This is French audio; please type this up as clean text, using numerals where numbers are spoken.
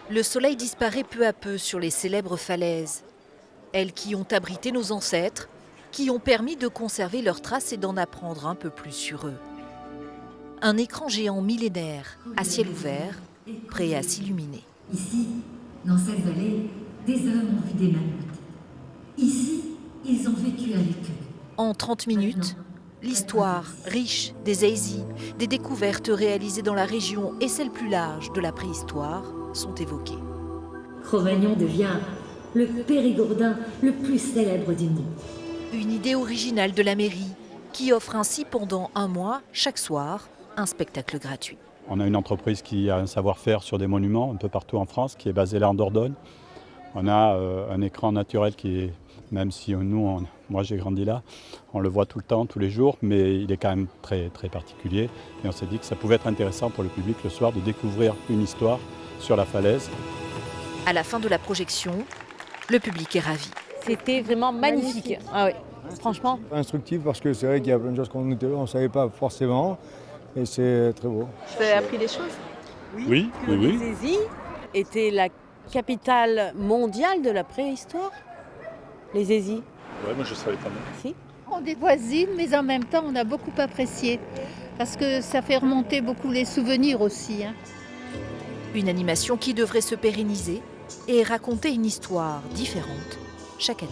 Le soleil disparaît peu à peu sur les célèbres falaises. Elles qui ont abrité nos ancêtres, qui ont permis de conserver leurs traces et d'en apprendre un peu plus sur eux. Un écran géant millénaire, à ciel ouvert, prêt à s'illuminer. Ici, dans cette vallée, des hommes ont vu des mammouths. Ici, ils ont vécu avec eux. En 30 minutes, l'histoire riche des Aisies, des découvertes réalisées dans la région et celles plus larges de la préhistoire sont évoquées. Cro-Magnon devient le Périgourdin le plus célèbre du monde. Une idée originale de la mairie qui offre ainsi pendant un mois, chaque soir, un spectacle gratuit. On a une entreprise qui a un savoir-faire sur des monuments un peu partout en France, qui est basée là en Dordogne. On a un écran naturel qui est, même si moi j'ai grandi là, on le voit tout le temps, tous les jours, mais il est quand même très, très particulier. Et on s'est dit que ça pouvait être intéressant pour le public le soir de découvrir une histoire sur la falaise. À la fin de la projection, le public est ravi. C'était vraiment magnifique. Ah oui, franchement. Instructif parce que c'est vrai qu'il y a plein de choses qu'on ne savait pas forcément et c'est très beau. Vous avez appris des choses? Oui. Les Aisies était la capitale mondiale de la préhistoire. Les Aisies. Ouais, moi je savais pas. Si. On est voisines, mais en même temps, on a beaucoup apprécié. Parce que ça fait remonter beaucoup les souvenirs aussi. Une animation qui devrait se pérenniser et raconter une histoire différente chaque année.